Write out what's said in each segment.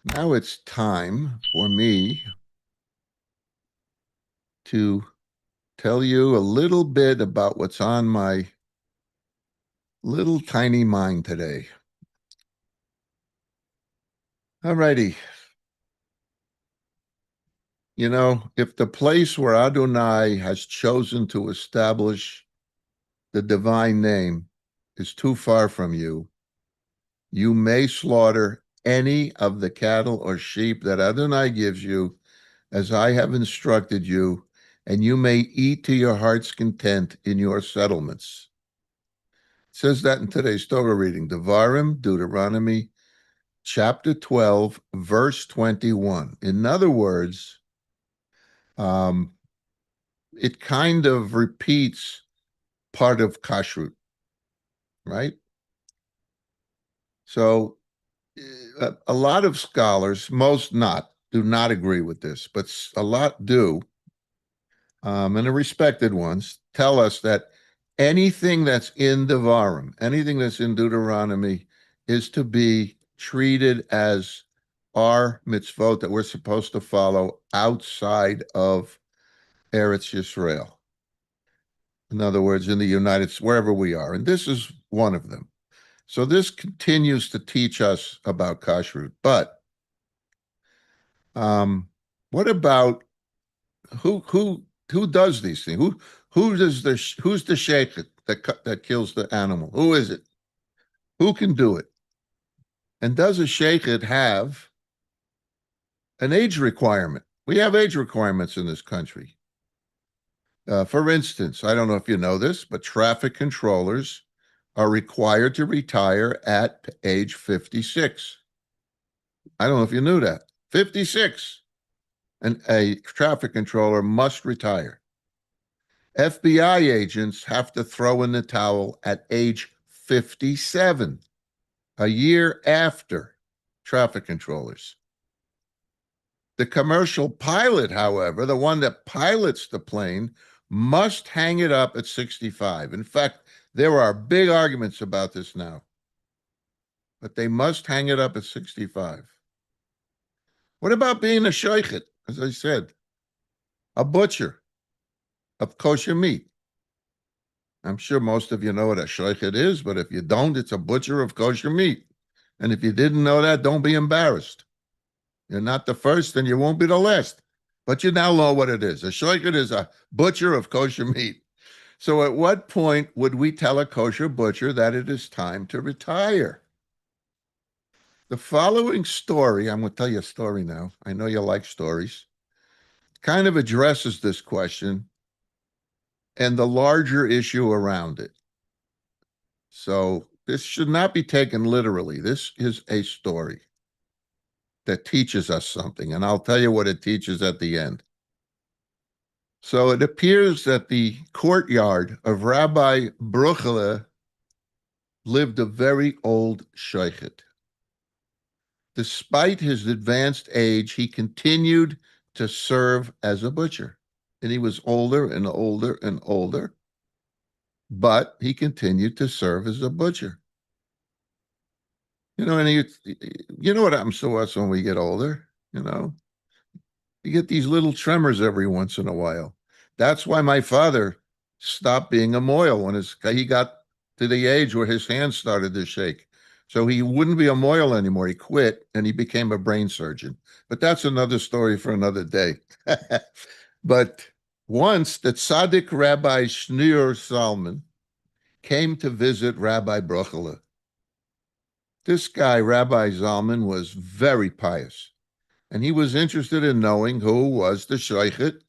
Now it's time for me to tell you a little bit about what's on my little tiny mind today. Alrighty. You know, if the place where Adonai has chosen to establish the divine name is too far from you, you may slaughter any of the cattle or sheep that Adonai gives you, as I have instructed you, and you may eat to your heart's content in your settlements. It says that in today's Torah reading, Devarim, Deuteronomy, chapter 12, verse 21. In other words, um, it kind of repeats part of kashrut, right? So a lot of scholars, most not, do not agree with this, but a lot do, and the respected ones tell us that anything that's in Devarim, anything that's in Deuteronomy, is to be treated as our mitzvot that we're supposed to follow outside of Eretz Yisrael. In other words, in the United States, wherever we are. And this is one of them. So this continues to teach us about kashrut. But what about who does these things? Who's the sheikh that kills the animal? Who is it? Who can do it? And does a sheikh have an age requirement? We have age requirements in this country. For instance, I don't know if you know this, but traffic controllers are required to retire at age 56. I don't know if you knew that. 56. And a traffic controller must retire. FBI agents have to throw in the towel at age 57, a year after traffic controllers. The commercial pilot, however, the one that pilots the plane, must hang it up at 65. In fact, there are big arguments about this now, but they must hang it up at 65. What about being a shochet? As I said, a butcher of kosher meat. I'm sure most of you know what a shochet is, but if you don't, it's a butcher of kosher meat. And if you didn't know that, don't be embarrassed. You're not the first and you won't be the last. But you now know what it is. A shochet is a butcher of kosher meat. So at what point would we tell a kosher butcher that it is time to retire? The following story, I'm going to tell you a story now. I know you like stories, kind of addresses this question and the larger issue around it. So this should not be taken literally. This is a story that teaches us something, and I'll tell you what it teaches at the end. So it appears that the courtyard of Rabbi Bruchele lived a very old shochet. Despite his advanced age, he continued to serve as a butcher. And he was older and older and older, but he continued to serve as a butcher. You know, and you know what happens to us when we get older, you know? You get these little tremors every once in a while. That's why my father stopped being a mohel when he got to the age where his hands started to shake. So he wouldn't be a mohel anymore. He quit and he became a brain surgeon. But that's another story for another day. But once the tzaddik Rabbi Shneur Salman came to visit Rabbi Bruchele. This guy, Rabbi Zalman, was very pious, and he was interested in knowing who was the shochet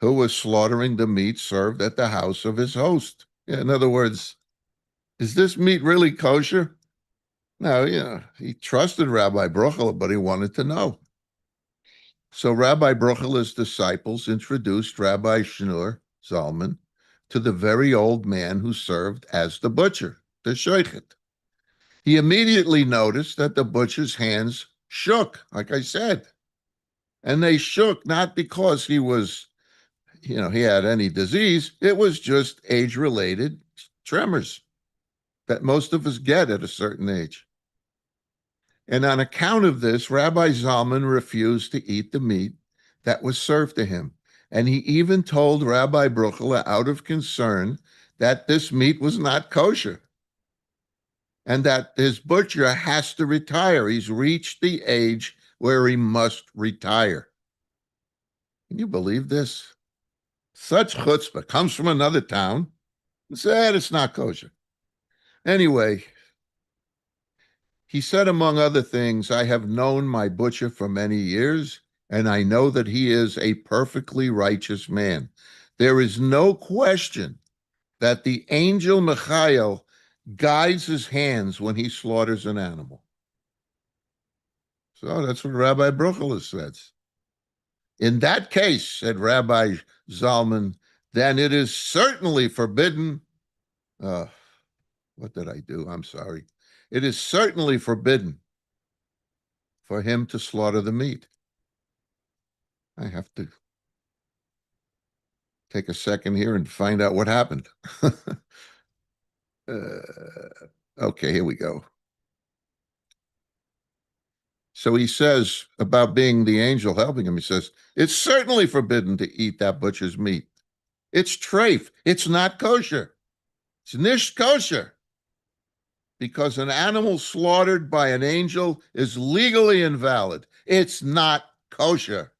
who was slaughtering the meat served at the house of his host. In other words, is this meat really kosher? No, he trusted Rabbi Bruchele, but he wanted to know. So Rabbi Bruchele's disciples introduced Rabbi Shneur Zalman to the very old man who served as the butcher, the shochet. He immediately noticed that the butcher's hands shook, like I said. And they shook not because he had any disease. It was just age-related tremors that most of us get at a certain age. And on account of this, Rabbi Zalman refused to eat the meat that was served to him. And he even told Rabbi Bruchel, out of concern, that this meat was not kosher and that his butcher has to retire. He's reached the age where he must retire. Can you believe this? Such chutzpah comes from another town and said it's not kosher. Anyway, he said, among other things, I have known my butcher for many years, and I know that he is a perfectly righteous man. There is no question that the angel Michael guides his hands when he slaughters an animal. So that's what Rabbi Bruchel says. In that case, said Rabbi Zalman, then it is certainly forbidden. What did I do? I'm sorry. It is certainly forbidden for him to slaughter the meat. I have to take a second here and find out what happened. Okay, here we go. So he says about being the angel helping him, he says, it's certainly forbidden to eat that butcher's meat. It's treif. It's not kosher. It's nish kosher. Because an animal slaughtered by an angel is legally invalid. It's not kosher.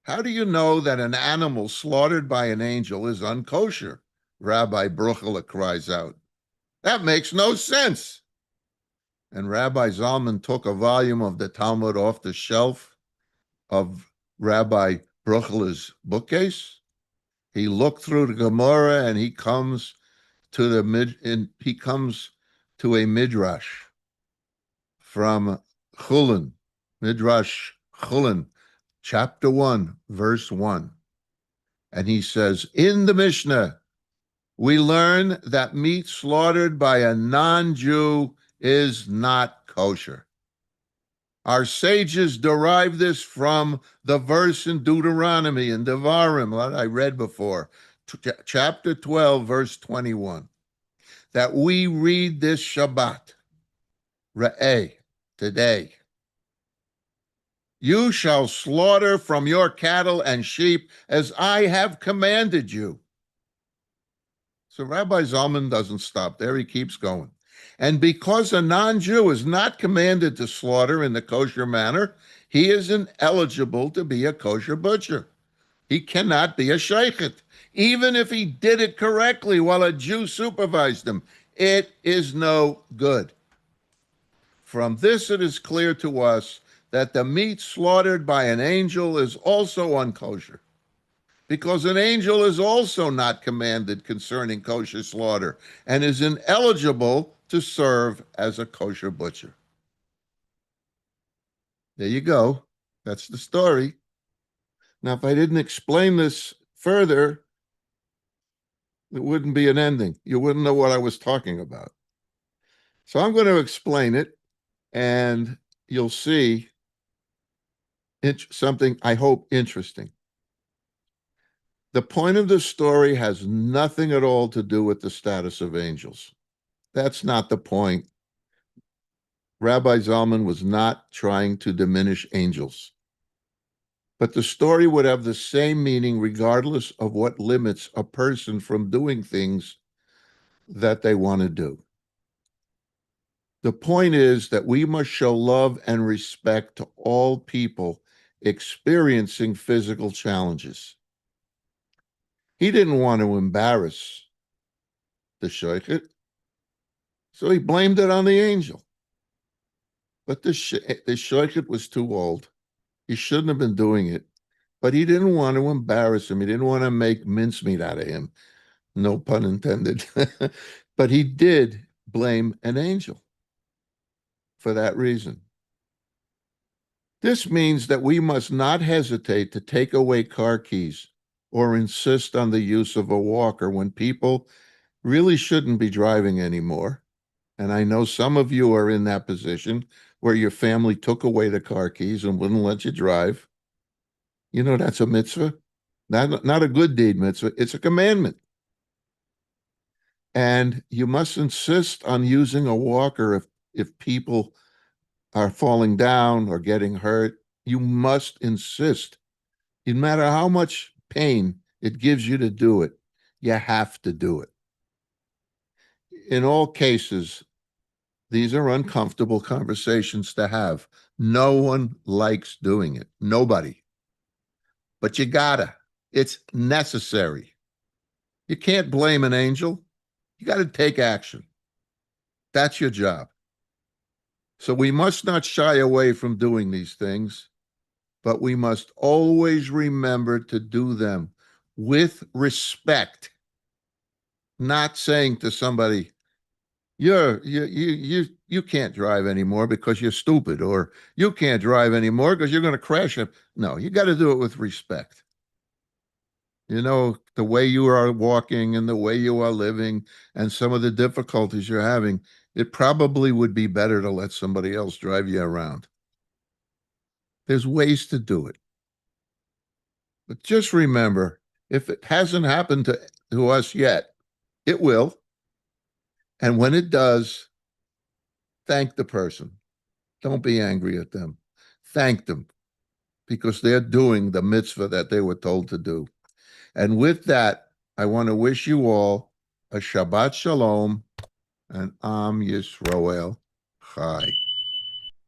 How do you know that an animal slaughtered by an angel is unkosher? Rabbi Bruchel cries out. That makes no sense. And Rabbi Zalman took a volume of the Talmud off the shelf of Rabbi Bruchel's bookcase. He looked through the Gemara and he comes to a midrash from Chulin, Midrash Chulin, chapter 1, verse 1. And he says, in the Mishnah, we learn that meat slaughtered by a non-Jew is not kosher. Our sages derive this from the verse in Deuteronomy and Devarim that I read before, chapter 12, verse 21, that we read this Shabbat, Re'eh, today. You shall slaughter from your cattle and sheep as I have commanded you. So Rabbi Zalman doesn't stop there. He keeps going. And because a non-Jew is not commanded to slaughter in the kosher manner, he is ineligible to be a kosher butcher. He cannot be a sheikhet, even if he did it correctly while a Jew supervised him. It is no good. From this, it is clear to us that the meat slaughtered by an angel is also unkosher, because an angel is also not commanded concerning kosher slaughter and is ineligible to serve as a kosher butcher. There you go. That's the story. Now, if I didn't explain this further, it wouldn't be an ending. You wouldn't know what I was talking about. So I'm going to explain it, and you'll see something, I hope, interesting. The point of the story has nothing at all to do with the status of angels. That's not the point. Rabbi Zalman was not trying to diminish angels. But the story would have the same meaning regardless of what limits a person from doing things that they want to do. The point is that we must show love and respect to all people experiencing physical challenges. He didn't want to embarrass the sheikhet, so he blamed it on the angel. But the sheikhet was too old. He shouldn't have been doing it, but he didn't want to embarrass him. He didn't want to make mincemeat out of him. No pun intended. But he did blame an angel for that reason. This means that we must not hesitate to take away car keys or insist on the use of a walker when people really shouldn't be driving anymore. And I know some of you are in that position where your family took away the car keys and wouldn't let you drive. You know, that's a mitzvah. Not a good deed mitzvah. It's a commandment. And you must insist on using a walker if people are falling down or getting hurt, you must insist. No matter how much pain it gives you to do it, you have to do it. In all cases, these are uncomfortable conversations to have. No one likes doing it. Nobody. But you gotta. It's necessary. You can't blame an angel. You got to take action. That's your job. So we must not shy away from doing these things, but we must always remember to do them with respect, not saying to somebody, you can't drive anymore because you're stupid, or you can't drive anymore because you're going to crash it. No, you got to do it with respect. You know, the way you are walking and the way you are living and some of the difficulties you're having, it probably would be better to let somebody else drive you around. There's ways to do it. But just remember, if it hasn't happened to us yet, it will. And when it does, thank the person. Don't be angry at them. Thank them because they're doing the mitzvah that they were told to do. And with that, I want to wish you all a Shabbat Shalom and Am Yisroel Chai.